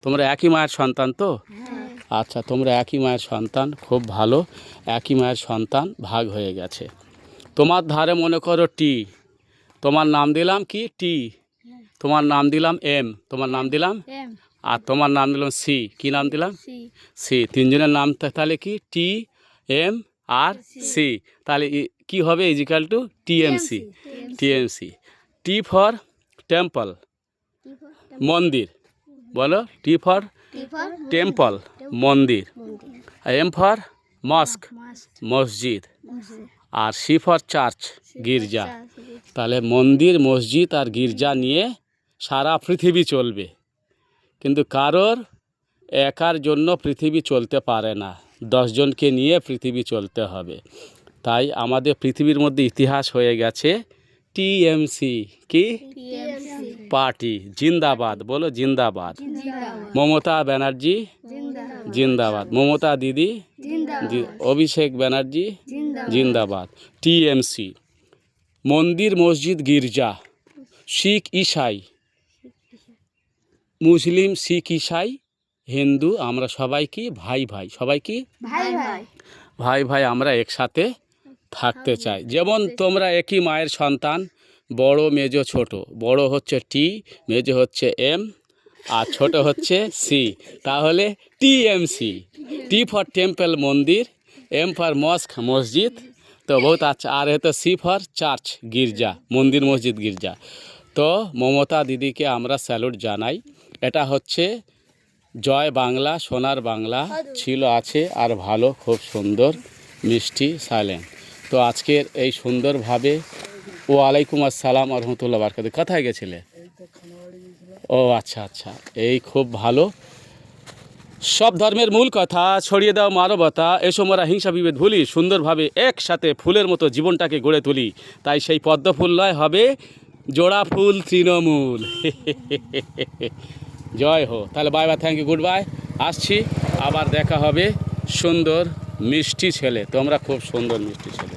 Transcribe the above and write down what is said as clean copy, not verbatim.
তোমরা একই মায়ের সন্তান তো? আচ্ছা, তোমরা একই মায়ের সন্তান, খুব ভালো। একই মায়ের সন্তান, ভাগ হয়ে গেছে। তোমার ধারে মনে করো টি, তোমার নাম দিলাম কি টি, তোমার নাম দিলাম এম, তোমার নাম দিলাম, আর তোমার নাম দিলাম সি। কি নাম দিলাম? সি। তিনজনের নাম তাহলে কি টি, এম আর সি। তাহলে কি হবে? Equal to TMC. TMC. T for temple, মন্দির। বলো, টি ফর টেম্পল, মন্দির। এম ফর মস্ক, মসজিদ। আর সি ফর চার্চ, গির্জা। তাহলে মন্দির, মসজিদ আর গির্জা নিয়ে সারা পৃথিবী চলবে, কিন্তু কারোর একার জন্য পৃথিবী চলতে পারে না, 10 জনকে নিয়ে পৃথিবী চলতে হবে। তাই আমাদের পৃথিবীর মধ্যে ইতিহাস হয়ে গেছে টিএমসি। কি পার্টি? জিন্দাবাদ। বলো, জিন্দাবাদ। মমতা ব্যানার্জি জিন্দাবাদ। মমতা দিদি, অভিষেক ব্যানার্জি জিন্দাবাদ। টিএমসি। মন্দির, মসজিদ, গির্জা, শিখ, ইসাই, মুসলিম, শিখ, ইসাই, হিন্দু, আমরা সবাই কি ভাই ভাই। সবাই কি ভাই ভাই। আমরা একসাথে থাকতে চাই। যেমন তোমরা একই মায়ের সন্তান, বড়, মেজো, ছোট। বড় হচ্ছে টি, মেজো হচ্ছে এম, আর ছোট হচ্ছে সি। তাহলে টিএমসি। টি ফর টেম্পল, মন্দির। এম ফর মস্ক, মসজিদ। তো বহুত আচ্ছা। আর তো সি ফর চার্চ, গির্জা, মন্দির, মসজিদ, গির্জা। তো মমতা দিদিকে আমরা স্যালুট জানাই। এটা হচ্ছে জয় বাংলা, সোনার বাংলা ছিল, আছে আর ভালো, খুব সুন্দর, মিষ্টি, সাইলেন্ট। তো আজকের এই সুন্দরভাবে, ওয়ালাইকুম আসসালাম রহমতুল্লাহ বারকাতুহু। কোথায় গেছিলে? ও আচ্ছা আচ্ছা, এই খুব ভালো। সব ধর্মের মূল কথা, ছড়িয়ে দাও মানবতা। এসো মোরা হিংসা বিভেদ ভুলি, সুন্দরভাবে একসাথে ফুলের মতো জীবনটাকে গড়ে তুলি। তাই সেই পদ্ম ফুল নয়, হবে জোড়া ফুল তৃণমূল। জয় হো। তাহলে bye bye, thank you, good bye. আসছি, আবার দেখা হবে। সুন্দর মিষ্টি ছেলে, তোমরা খুব সুন্দর মিষ্টি ছেলে।